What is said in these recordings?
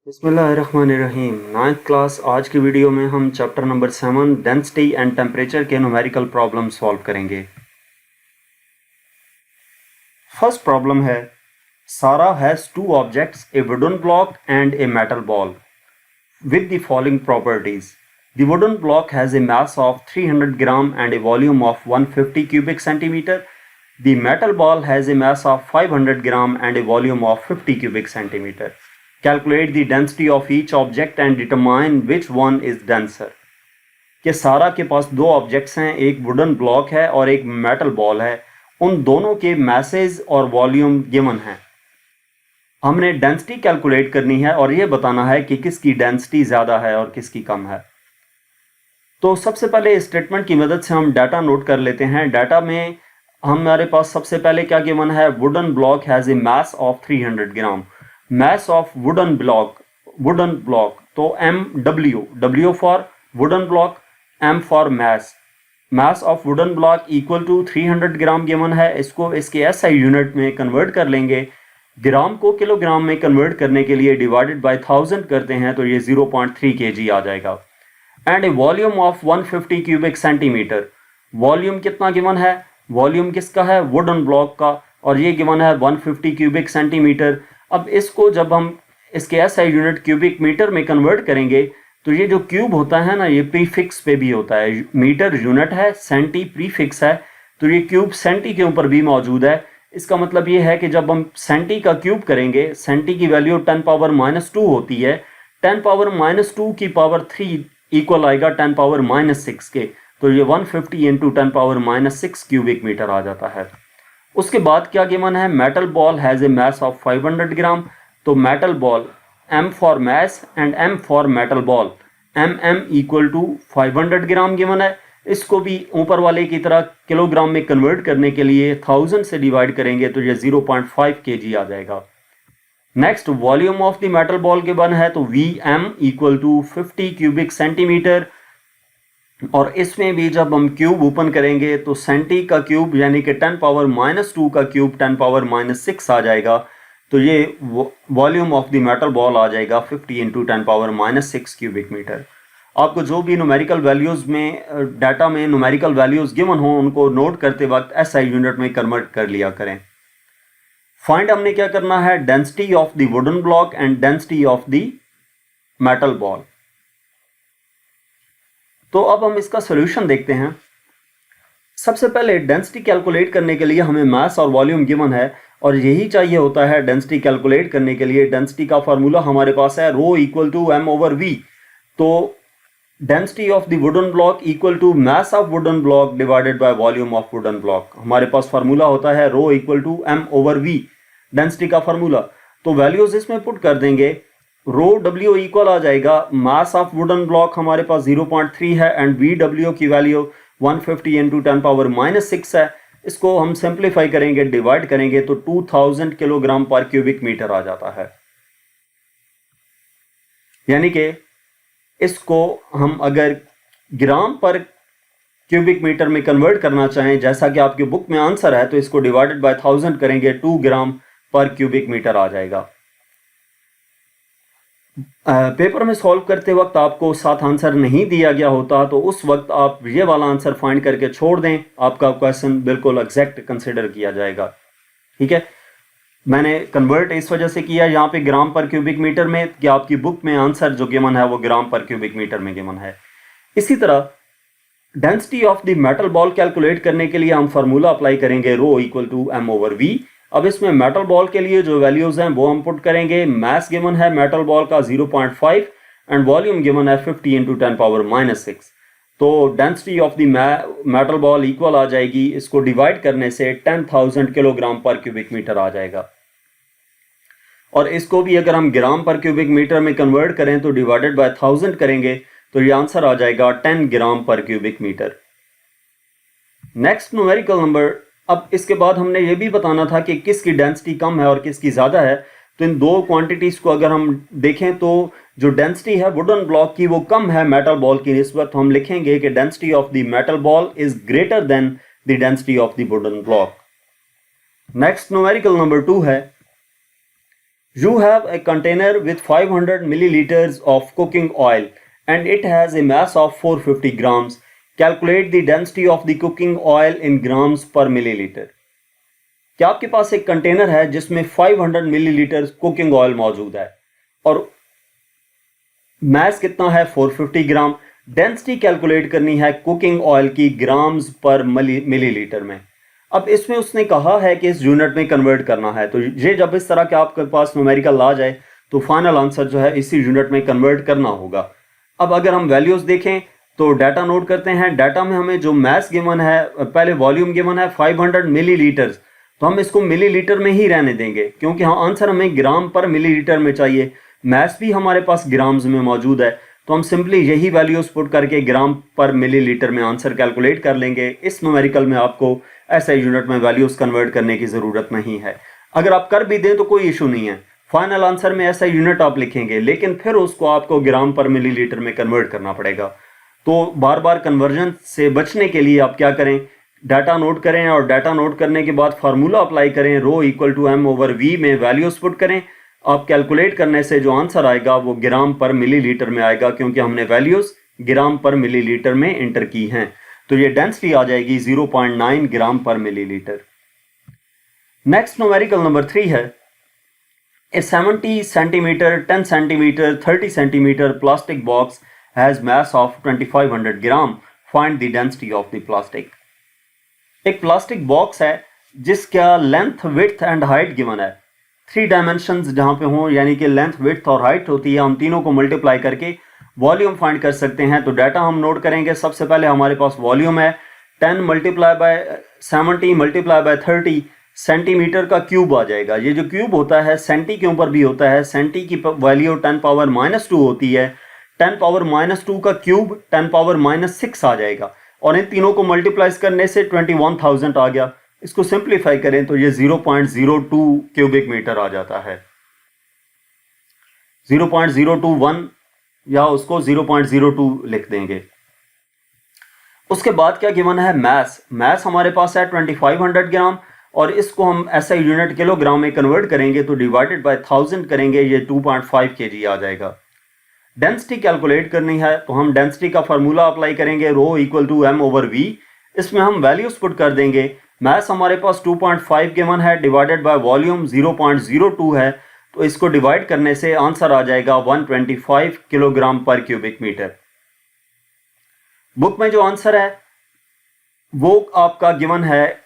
बिस्मिल्लाहिर्रहमानिर्रहीम। 9th class आज की वीडियो में हम chapter number 7 density and temperature के न्यूमेरिकल प्रॉब्लम सॉल्व करेंगे। फर्स्ट प्रॉब्लम है, सारा has two objects, A wooden block and a metal ball with the following properties. The wooden block has a mass of 300 gram and a volume of 150 cubic centimeter. The metal ball has a mass of 500 gram and a volume of 50 cubic centimeter. Calculate the density of each object and determine which one is denser. कि सारा के पास दो objects हैं, एक wooden block है और एक metal ball है। उन दोनों के मैसेज और वॉल्यूम गिवन हैं। हमने डेंसिटी कैलकुलेट करनी है और ये बताना है कि किसकी डेंसिटी ज़्यादा है और किसकी कम है। तो सबसे पहले इस स्टेटमेंट की मदद से हम डाटा नोट कर लेते हैं। डाटा में हमारे पास सबसे पहले क्या गिवन है, wooden block has a mass of 300 gram. Mass of wooden block तो W for wooden block, M for mass of wooden block equal to 300 gram given है। इसको इसके एसआई यूनिट में कन्वर्ट कर लेंगे। ग्राम को किलोग्राम में कन्वर्ट करने के लिए डिवाइडेड बाय 1000 करते हैं तो ये 0.3 kg आ जाएगा। And A volume of 150 cubic centimetre. Volume कितना गिवन है, वॉल्यूम किसका है, वुडन ब्लॉक का, और ये गिवन है 150 क्यूबिक सेंटीमीटर। अब इसको जब हम इसके एसआई यूनिट क्यूबिक मीटर में कन्वर्ट करेंगे तो ये जो क्यूब होता है ना, ये प्रीफिक्स पे भी होता है। मीटर यूनिट है, सेंटी प्रीफिक्स है, तो ये क्यूब सेंटी के ऊपर भी मौजूद है। इसका मतलब ये है कि जब हम सेंटी का क्यूब करेंगे, सेंटी की वैल्यू 10 पावर -2 होती है, 10 पावर -2 की पावर 3 इक्वल आएगा 10 पावर -6 के, तो ये 150 इंटू 10 पावर -6 क्यूबिक मीटर आ जाता है। उसके बाद क्या गिवन है, metal ball has a mass of 500 gram. तो metal ball, m for mass and m for metal ball, m equal to 500 gram given है। इसको भी ऊपर वाले की तरह किलोग्राम में कन्वर्ट करने के लिए 1000 से डिवाइड करेंगे तो ये 0.5 kg आ जाएगा। Next, volume of the metal ball given है तो v m equal to 50 cubic centimetre, और इसमें भी जब हम क्यूब ओपन करेंगे तो सेंटी का क्यूब यानी कि 10 पावर -2 का क्यूब 10 पावर -6 आ जाएगा, तो ये volume of the metal ball आ जाएगा 50 इंटू 10 पावर -6 क्यूबिक मीटर। आपको जो भी न्यूमेरिकल वैल्यूज़ में डाटा में न्यूमेरिकल वैल्यूज़ गिवन हो उनको नोट करते वक्त एसआई यूनिट में कन्वर्ट कर लिया करें। फाइंड हमने क्या करना है, density of the wooden block and density of the metal ball. तो अब हम इसका सॉल्यूशन देखते हैं। सबसे पहले डेंसिटी कैलकुलेट करने के लिए हमें मास और वॉल्यूम गिवन है और यही चाहिए होता है डेंसिटी कैलकुलेट करने के लिए। डेंसिटी का फार्मूला हमारे पास है rho equal to m over v. तो density of the wooden block equal to mass of wooden block divided by volume of wooden block. हमारे पास फार्मूला होता है rho equal to m over v, density का formula. तो values इसमें put कर देंगे। रो डब्ल्यू इक्वल आ जाएगा, मास ऑफ वुडन ब्लॉक हमारे पास 0.3 है एंड वी डब्ल्यू की वैल्यू 150 इंटू 10 पावर -6 है। इसको हम सिंप्लीफाई करेंगे, डिवाइड करेंगे तो 2000 किलोग्राम पर क्यूबिक मीटर आ जाता है। यानी कि इसको हम अगर ग्राम पर क्यूबिक मीटर में कन्वर्ट करना चाहें, जैसा कि आपकी बुक में आंसर है, तो इसको डिवाइडेड बाय 1000 करेंगे, 2 ग्राम पर क्यूबिक मीटर आ जाएगा। पेपर में सॉल्व करते वक्त आपको साथ आंसर नहीं दिया गया होता तो उस वक्त आप ये वाला आंसर फाइंड करके छोड़ दें, आपका क्वेश्चन बिल्कुल एग्जैक्ट कंसिडर किया जाएगा। ठीक है, मैंने कन्वर्ट इस वजह से किया यहाँ पे ग्राम पर क्यूबिक मीटर में कि आपकी बुक में आंसर जो गिवन है वो ग्राम पर क्यूबिक मीटर में गिवन है। इसी तरह density of the metal ball calculate करने के लिए हम फार्मूला अप्लाई करेंगे rho equal to m over v. अब इसमें मेटल बॉल के लिए जो वैल्यूज हैं वो हम पुट करेंगे। मास गिवन है मेटल बॉल का 0.5 एंड वॉल्यूम गिवन है 50 इंटू 10 पावर -6। तो density of the metal ball equal आ जाएगी, इसको डिवाइड करने से 10,000 किलोग्राम पर क्यूबिक मीटर आ जाएगा। और इसको भी अगर हम ग्राम पर क्यूबिक मीटर में कन्वर्ट करें तो डिवाइडेड बाय 1000 करेंगे तो ये आंसर आ जाएगा 10 ग्राम पर cubic metre. Next numerical number. अब इसके बाद हमने ये भी बताना था कि किसकी डेंसिटी कम है और किसकी ज़्यादा है। तो इन दो क्वांटिटीज़ को अगर हम देखें तो जो डेंसिटी है वुडन ब्लॉक की वो कम है मेटल बॉल की निस्बत। तो हम लिखेंगे कि density of the metal ball is greater than the density of the wooden block. Next numerical number 2 है, You have a container with 500 milliliters of cooking oil and it has a mass of 450 grams. Calculate the density of the cooking oil in grams per milliliter. क्या आपके पास एक container है जिसमें 500 millilitre cooking oil मौजूद है और mess कितना है 450 ग्राम। डेंसिटी कैलकुलेट करनी है कुकिंग ऑयल की ग्राम्स पर मिलीलीटर में। अब इसमें उसने कहा है कि इस यूनिट में कन्वर्ट करना है, तो ये जब इस तरह के आपके पास न्यूमेरिकल आ जाए तो फाइनल आंसर जो है इसी यूनिट में कन्वर्ट करना होगा। अब अगर हम वैल्यूज देखें तो डाटा नोट करते हैं। डाटा में हमें जो मैस गिवन है, पहले वॉल्यूम गिवन है 500 मिलीलीटर्स, तो हम इसको मिलीलीटर में ही रहने देंगे क्योंकि हाँ आंसर हमें ग्राम पर मिलीलीटर में चाहिए। मैस भी हमारे पास ग्राम्स में मौजूद है, तो हम सिंपली यही वैल्यूज पुट करके ग्राम पर मिलीलीटर में आंसर कैलकुलेट कर लेंगे। इस न्यूमेरिकल में आपको ऐसे यूनिट में वैल्यूज कन्वर्ट करने की ज़रूरत नहीं है। अगर आप कर भी दें तो कोई इशू नहीं है, फाइनल आंसर में ऐसा यूनिट आप लिखेंगे, लेकिन फिर उसको आपको ग्राम पर मिलीलीटर में कन्वर्ट करना पड़ेगा। तो बार बार कन्वर्जन से बचने के लिए आप क्या करें, डाटा नोट करें और डाटा नोट करने के बाद फार्मूला अप्लाई करें, rho equal to m over v में वैल्यूज पुट करें। आप कैलकुलेट करने से जो आंसर आएगा वो ग्राम पर मिलीलीटर में आएगा क्योंकि हमने वैल्यूज ग्राम पर मिलीलीटर में एंटर की हैं। तो ये डेंसिटी आ जाएगी 0.9 ग्राम पर मिलीलीटर। नेक्स्ट न्यूमेरिकल नंबर 3 है, ए 70 centimetre 10 centimetre 30 centimetre plastic box has mass of 2500 gram, find the density of the plastic. एक प्लास्टिक बॉक्स है जिसका length width and height given है, 3 डायमेंशंस जहां पे हों, यानी कि लेंथ विड्थ और हाइट होती है, हम तीनों को मल्टीप्लाई करके वॉल्यूम फाइंड कर सकते हैं। तो डाटा हम नोट करेंगे। सबसे पहले हमारे पास वॉल्यूम है 10 multiply by 70 multiply by 30 centimetre का क्यूब आ जाएगा। ये जो क्यूब होता है सेंटी के ऊपर भी होता है, सेंटी की वैल्यू 10 पावर -2 होती है, 10 पावर -2 का क्यूब 10 पावर -6 आ जाएगा और इन तीनों को मल्टीप्लाई करने से 21,000 आ गया। इसको सिंप्लीफाई करें तो ये 0.02 क्यूबिक मीटर आ जाता है, 0.021 या उसको 0.02 लिख देंगे। उसके बाद क्या गिवन है, मैस हमारे पास है 2500 ग्राम और इसको हम ऐसा यूनिट किलोग्राम में कन्वर्ट करेंगे तो डिवाइडेड बाय 1000 करेंगे, ये 2.5 kg आ जाएगा। डेंसिटी कैलकुलेट करनी है तो हम डेंसिटी का फार्मूला अप्लाई करेंगे, rho equal to m over v. इसमें हम वैल्यूज पुट कर देंगे। मैस हमारे पास 2.5 गिवन है, डिवाइडेड बाय वॉल्यूम 0.02 है, तो इसको डिवाइड करने से आंसर आ जाएगा 125 किलोग्राम पर क्यूबिक मीटर। बुक में जो आंसर है वो आपका गिवन है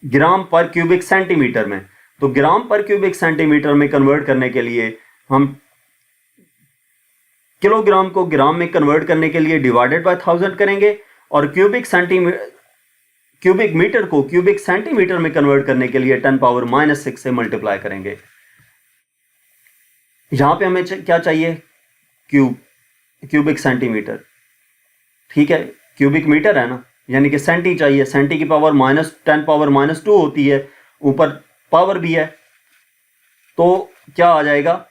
ग्राम पर क्यूबिक सेंटीमीटर में, तो ग्राम पर क्यूबिक सेंटीमीटर में कन्वर्ट करने के लिए हम किलोग्राम को ग्राम में कन्वर्ट करने के लिए डिवाइडेड बाय 1000 करेंगे और क्यूबिक मीटर को क्यूबिक सेंटीमीटर में कन्वर्ट करने के लिए 10 पावर -6 से मल्टीप्लाई करेंगे। यहां पे हमें क्या चाहिए, क्यूबिक सेंटीमीटर, ठीक है, क्यूबिक मीटर है ना, यानी कि सेंटी चाहिए, सेंटी की पावर -10 पावर -2 होती है, ऊपर पावर भी है, तो क्या आ जाएगा,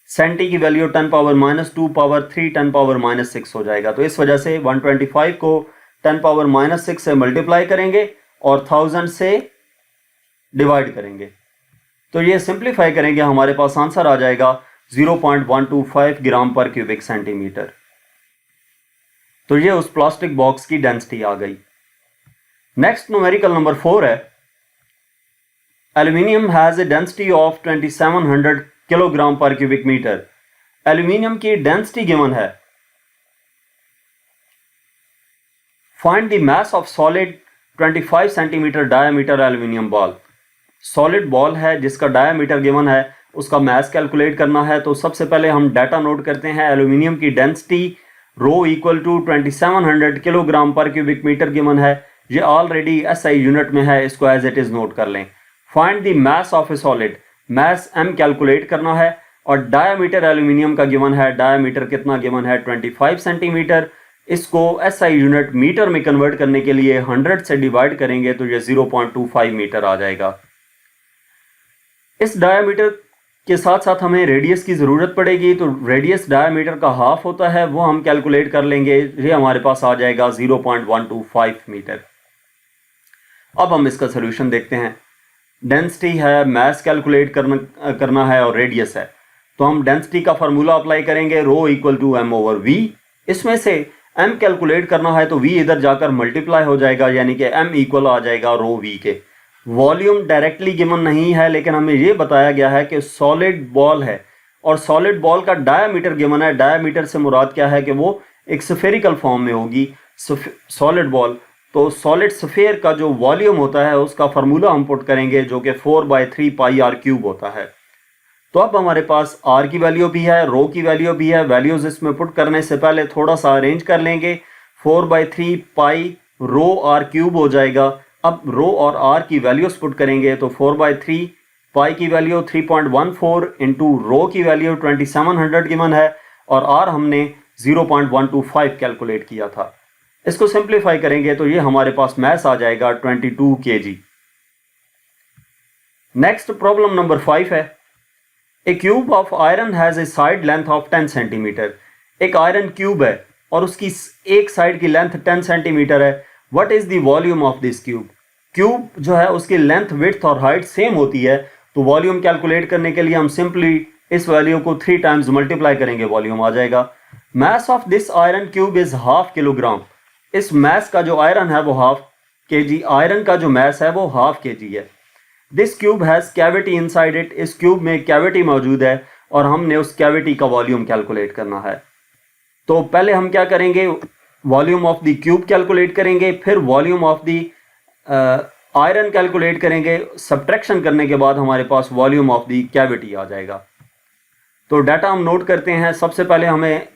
सेंटी की वैल्यू 10 पावर -2 पावर 3 10 पावर -6 हो जाएगा। तो इस वजह से 125 को 10 पावर -6 से मल्टीप्लाई करेंगे और 1000 से डिवाइड करेंगे, तो ये सिंप्लीफाई करेंगे, हमारे पास आंसर आ जाएगा 0.125 ग्राम पर क्यूबिक सेंटीमीटर। तो ये उस प्लास्टिक बॉक्स की डेंसिटी आ गई। नेक्स्ट न्यूमेरिकल नंबर 4 है, aluminium has a density of 2700 kilogram पर क्यूबिक मीटर। एल्यूमिनियम की डेंसिटी गिवन है, find the mass of solid 25 centimetre diameter aluminium ball. Solid ball है जिसका डायमीटर गिवन है, उसका मास कैलकुलेट करना है। तो सबसे पहले हम डाटा नोट करते हैं। एल्यूमिनियम की density rho equal to 2700 kilogram पर क्यूबिक मीटर गिवन है, ये ऑलरेडी एसआई यूनिट में है, इसको एज इट इज नोट कर लें। Find the mass of A solid, mass m calculate करना है और डायमीटर एल्यूमिनियम का गिवन है, डायमीटर कितना गिवन है 25 सेंटीमीटर। इसको एसआई यूनिट मीटर में कन्वर्ट करने के लिए 100 से डिवाइड करेंगे तो ये 0.25 मीटर आ जाएगा। इस डायमीटर के साथ साथ हमें रेडियस की ज़रूरत पड़ेगी, तो रेडियस डायमीटर का हाफ होता है, वो हम कैलकुलेट कर लेंगे, ये हमारे पास आ जाएगा 0.125 मीटर। अब हम इसका सोल्यूशन देखते हैं। डेंसिटी है, मास कैलकुलेट करना है और रेडियस है। तो हम डेंसिटी का फार्मूला अप्लाई करेंगे, rho equal to m over v. इसमें से एम कैलकुलेट करना है तो वी इधर जाकर मल्टीप्लाई हो जाएगा, यानी कि एम इक्वल आ जाएगा रो वी के। वॉल्यूम डायरेक्टली गिवन नहीं है, लेकिन हमें ये बताया गया है कि सॉलिड बॉल है और सॉलिड बॉल का डायामीटर गिवन है। डायामीटर से मुराद क्या है कि वो एक स्फेरिकल फॉर्म में होगी सॉलिड बॉल। तो सॉलिड स्फेयर का जो वॉल्यूम होता है उसका फार्मूला हम पुट करेंगे, जो कि 4/3 पाई आर क्यूब होता है। तो अब हमारे पास आर की वैल्यू भी है, रो की वैल्यू भी है। वैल्यूज इसमें पुट करने से पहले थोड़ा सा अरेंज कर लेंगे। 4/3 पाई रो आर क्यूब हो जाएगा। अब रो और आर की वैल्यूज पुट करेंगे तो 4/3 पाई की वैल्यू 3.14 इंटू रो की वैल्यू 2700 गिवन है और आर हमने 0.125 कैलकुलेट किया था। इसको सिंप्लीफाई करेंगे तो ये हमारे पास मैस आ जाएगा 22 kg। नेक्स्ट प्रॉब्लम नंबर 5 है। A cube of iron has a side length of 10 centimetre. एक आयरन क्यूब है और उसकी एक साइड की लेंथ 10 सेंटीमीटर है। What is the volume of this cube? Cube जो है उसकी लेंथ, विड्थ और हाइट सेम होती है, तो वॉल्यूम कैलकुलेट करने के लिए हम सिंपली इस वैल्यू को 3 टाइम्स मल्टीप्लाई करेंगे, वॉल्यूम आ जाएगा। Mass of this iron cube is ½ kilogram. इस मास का जो आयरन है वो ½ kg, आयरन का जो मास है वो ½ kg है। This cube has cavity inside it. इस क्यूब में कैविटी मौजूद है और हमने उस कैविटी का वॉल्यूम कैलकुलेट करना है। तो पहले हम क्या करेंगे, volume of the cube calculate करेंगे, फिर volume of the iron calculate करेंगे। सब्ट्रैक्शन करने के बाद हमारे पास वॉल्यूम ऑफ द कैविटी आ जाएगा। तो डाटा हम नोट करते हैं। सबसे पहले हमें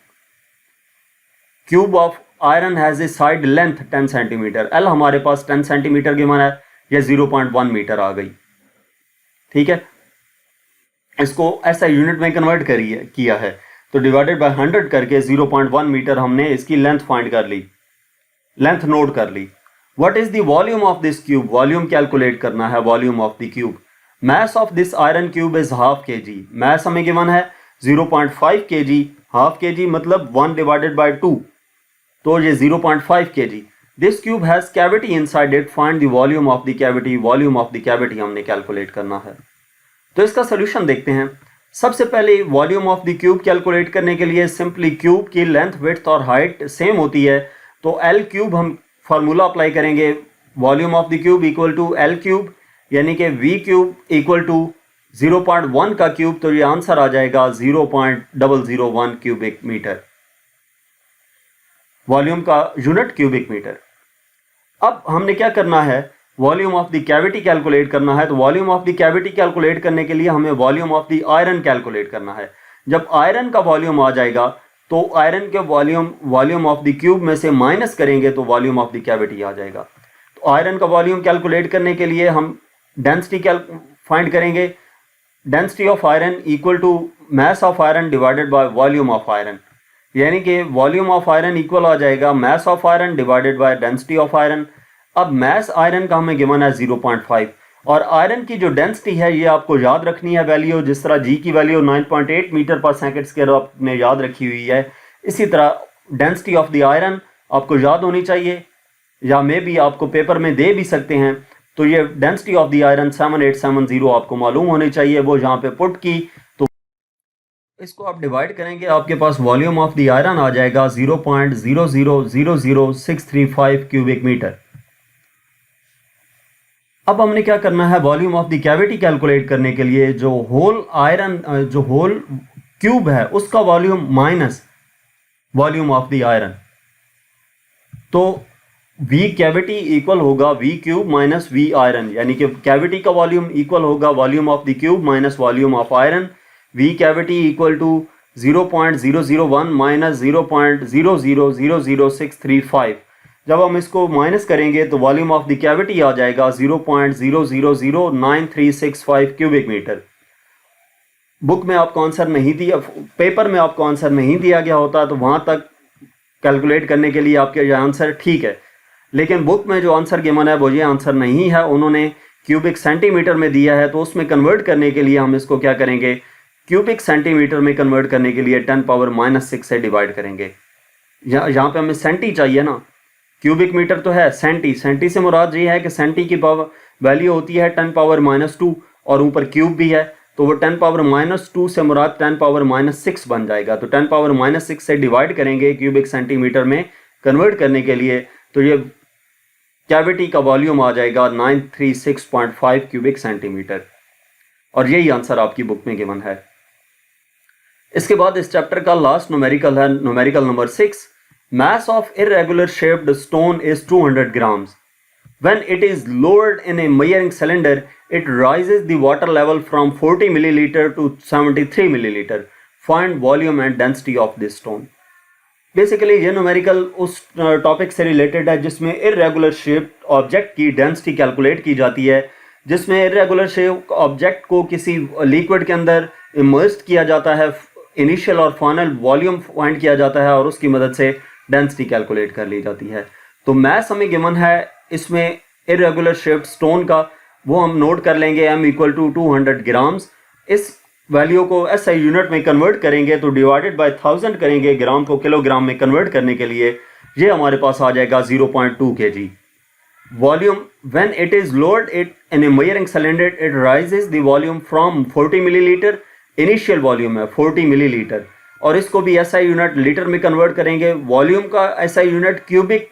cube of iron has a side length 10 centimetre. L हमारे पास 10 सेंटीमीटर गिवन है, यह 0.1 मीटर आ गई। ठीक है, इसको ऐसा यूनिट में कन्वर्ट किया है तो डिवाइडेड बाय 100 करके 0.1 मीटर हमने इसकी लेंथ फाइंड कर ली, लेंथ नोट कर ली। What is the volume of this cube? Volume calculate करना है, volume of the cube. Mass of this iron cube is ½ kg। Mass हमें गिवन है 0.5 kg। ½ kg मतलब 1 डिवाइडेड बाय 2, तो ये 0.5 kg। This cube has cavity inside it. Find the volume of the cavity. Volume of the cavity हमने calculate करना है। तो इसका सोल्यूशन देखते हैं। सबसे पहले volume of the cube calculate करने के लिए सिंपली क्यूब की लेंथ, विड्थ और हाइट सेम होती है, तो एल क्यूब हम फार्मूला अप्लाई करेंगे। Volume of the cube equal to l cube, यानी कि वी क्यूब इक्वल टू 0.1 का क्यूब, तो ये आंसर आ जाएगा 0.001 क्यूबिक मीटर। वॉल्यूम का यूनिट क्यूबिक मीटर। अब हमने क्या करना है, volume of the cavity calculate करना है। तो volume of the cavity calculate करने के लिए हमें volume of the iron calculate करना है। जब आयरन का वॉल्यूम आ जाएगा तो आयरन के वॉल्यूम ऑफ द क्यूब में से माइनस करेंगे तो वॉल्यूम ऑफ द कैविटी आ जाएगा। तो आयरन का वॉल्यूम कैलकुलेट करने के लिए हम डेंसिटी फाइंड करेंगे। Density of iron equal to mass of iron divided by volume of iron, यानी कि वॉल्यूम ऑफ आयरन इक्वल आ जाएगा mass of iron divided by density of iron. अब मास आयरन का हमें गिवन है 0.5 और आयरन की जो डेंसिटी है ये आपको याद रखनी है वैल्यू। जिस तरह जी की वैल्यू 9.8 मीटर पर सेकंड स्क्वायर आपने याद रखी हुई है, इसी तरह डेंसिटी ऑफ द आयरन आपको याद होनी चाहिए, या मे भी आपको पेपर में दे भी सकते हैं। तो ये डेंसिटी ऑफ द आयरन 7870 आपको मालूम होनी चाहिए, वो यहाँ पे पुट की। तो इसको आप डिवाइड करेंगे, आपके पास वॉल्यूम ऑफ द आयरन आ जाएगा 0.0000635 क्यूबिक मीटर। अब हमने क्या करना है, volume of the cavity calculate करने के लिए जो होल क्यूब है उसका volume minus volume of the iron, तो V कैविटी इक्वल होगा V cube minus V iron, यानी कि कैविटी का वॉल्यूम इक्वल होगा volume of the cube minus volume of iron. V cavity equal to 0.001 माइनस 0.0000635। जब हम इसको माइनस करेंगे तो वॉल्यूम ऑफ द कैविटी आ जाएगा 0.0009365 क्यूबिक मीटर। बुक में आपको आंसर नहीं दिया, पेपर में आपको आंसर नहीं दिया गया होता तो वहां तक कैलकुलेट करने के लिए आपके यह आंसर ठीक है, लेकिन बुक में जो आंसर गिवन है वो ये आंसर नहीं है, उन्होंने क्यूबिक सेंटीमीटर में दिया है। तो उसमें कन्वर्ट करने के लिए हम इसको क्या करेंगे, क्यूबिक सेंटीमीटर में कन्वर्ट करने के लिए 10⁻⁻⁶ से डिवाइड करेंगे। यहाँ पे हमें सेंटी चाहिए ना, क्यूबिक मीटर तो है, सेंटी, सेंटी से मुराद ये है कि सेंटी की पावर वैल्यू होती है 10⁻⁻2 और ऊपर क्यूब भी है, तो वो 10⁻⁻2 से मुराद 10⁻⁻6 बन जाएगा। तो 10⁻⁻6 से डिवाइड करेंगे क्यूबिक सेंटीमीटर में कन्वर्ट करने के लिए, तो ये कैविटी का वॉल्यूम आ जाएगा 936.5 क्यूबिक सेंटीमीटर, और यही आंसर आपकी बुक में गिवन है। इसके बाद इस चैप्टर का लास्ट न्यूमेरिकल है, numerical number 6। Mass of irregular shaped stone is 200 grams. When it is lowered in a measuring cylinder, it raises the water level from 40 milliliter to 73 milliliter. Find volume and density of this stone. Basically ये numerical उस topic से related है जिसमें irregular shaped object की density calculate की जाती है, जिसमें इरेगुलर शेप ऑब्जेक्ट को किसी लिक्विड के अंदर इमर्स्ड किया जाता है, इनिशियल और फाइनल वॉल्यूम फाइंड किया जाता है और उसकी मदद से डेंसिटी कैलकुलेट कर ली जाती है। तो मैथ हमें गिवन है इसमें इरेगुलर शेप्ड स्टोन का, वो हम नोट कर लेंगे m = 200 ग्राम्स। इस वैल्यू को SI यूनिट में कन्वर्ट करेंगे तो डिवाइडेड बाय 1000 करेंगे, ग्राम को किलोग्राम में कन्वर्ट करने के लिए ये हमारे पास आ जाएगा 0.2 kg। Volume when it is lowered it in A measuring cylinder it rises the volume from 40 millilitre, initial volume है 40 मिलीलीटर, और इसको भी SI यूनिट लीटर में कन्वर्ट करेंगे। वॉल्यूम का SI यूनिट क्यूबिक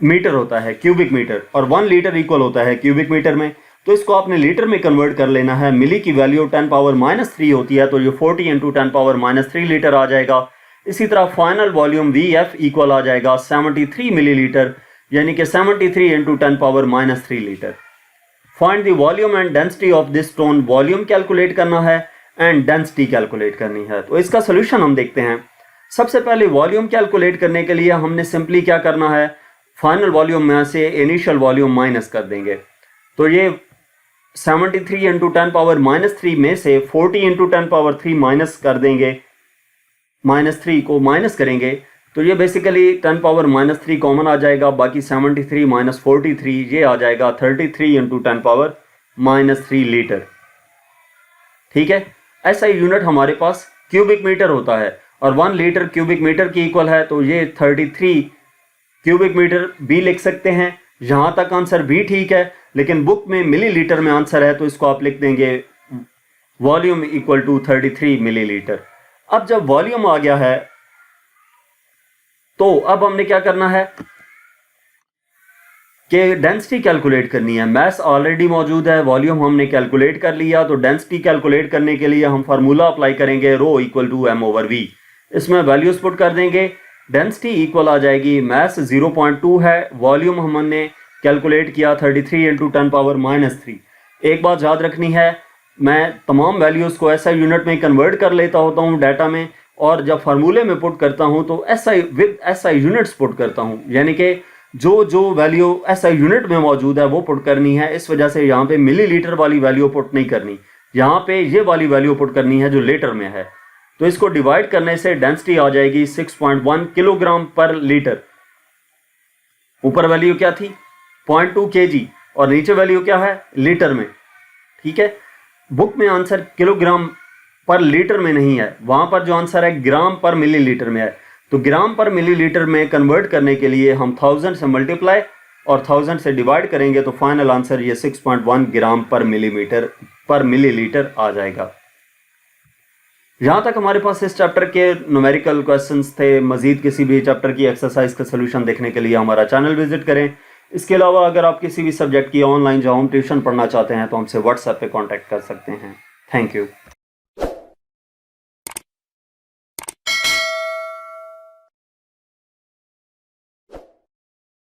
मीटर होता है, क्यूबिक मीटर, और 1 लीटर इक्वल होता है क्यूबिक मीटर में, तो इसको आपने लीटर में कन्वर्ट कर लेना है। मिली की वैल्यू 10⁻³ होती है, तो ये 40 × 10⁻³ लीटर आ जाएगा। इसी तरह फाइनल वॉल्यूम VF इक्वल आ जाएगा 73 मिलीलीटर, यानी कि 73 × 10⁻³ litre. Find the volume and density of this stone, volume calculate करना है एंड डेंसिटी कैलकुलेट करनी है। तो इसका सोल्यूशन हम देखते हैं। सबसे पहले वॉल्यूम कैलकुलेट करने के लिए हमने सिंपली क्या करना है, फाइनल वॉल्यूम में से इनिशियल वॉल्यूम माइनस कर देंगे। तो ये 73 × 10⁻³ में से 40 × 10⁻³ माइनस कर देंगे, -3 को माइनस करेंगे तो ये बेसिकली 10⁻³ कॉमन आ जाएगा, बाकी 73 - 43 ये आ जाएगा 33 × 10⁻³ लीटर। ठीक है, ऐसा यूनिट हमारे पास क्यूबिक मीटर होता है और 1 लीटर क्यूबिक मीटर की इक्वल है, तो ये 33 क्यूबिक मीटर भी लिख सकते हैं। यहाँ तक आंसर भी ठीक है, लेकिन बुक में मिलीलीटर में आंसर है, तो इसको आप लिख देंगे वॉल्यूम = 33 मिलीलीटर। अब जब वॉल्यूम आ गया है तो अब हमने क्या करना है कि डेंसिटी कैलकुलेट करनी है। मैथ्स ऑलरेडी मौजूद है, वॉल्यूम हमने कैलकुलेट कर लिया, तो डेंसिटी कैलकुलेट करने के लिए हम फार्मूला अप्लाई करेंगे, ρ = m/v। इसमें वैल्यूज पुट कर देंगे, डेंसिटी इक्वल आ जाएगी, मैथ्स 0.2 है, वॉल्यूम हमने कैलकुलेट किया 33 × 10⁻³ एक बात याद रखनी है, मैं तमाम वैल्यूज़ को SI यूनिट में कन्वर्ट कर लेता होता हूँ डाटा में, और जब फार्मूले में पुट करता हूँ तो SI यूनिट्स पुट करता हूँ, यानी कि जो वैल्यू SI यूनिट में मौजूद है वो पुट करनी है। इस वजह से यहाँ पे मिलीलीटर वाली वैल्यू पुट नहीं करनी, यहाँ पे ये वाली वैल्यू पुट करनी है जो लीटर में है। तो इसको डिवाइड करने से डेंसिटी आ जाएगी 6.1 किलोग्राम पर लीटर। ऊपर वैल्यू क्या थी 0.2 kg और नीचे वैल्यू क्या है लीटर में। ठीक है, बुक में आंसर किलोग्राम पर लीटर में नहीं है, वहां पर जो आंसर है ग्राम पर मिलीलीटर में है। तो ग्राम पर मिलीलीटर में कन्वर्ट करने के लिए हम 1000 से मल्टीप्लाई और 1000 से डिवाइड करेंगे, तो फाइनल आंसर ये 6.1 ग्राम पर मिलीलीटर आ जाएगा। यहाँ तक हमारे पास इस चैप्टर के न्यूमेरिकल क्वेश्चंस थे। मजीद किसी भी चैप्टर की एक्सरसाइज का सोल्यूशन देखने के लिए हमारा चैनल विजिट करें। इसके अलावा अगर आप किसी भी सब्जेक्ट की ऑनलाइन जो होम ट्यूशन पढ़ना चाहते हैं तो हमसे व्हाट्सएप पे कांटेक्ट कर सकते हैं। Thank you.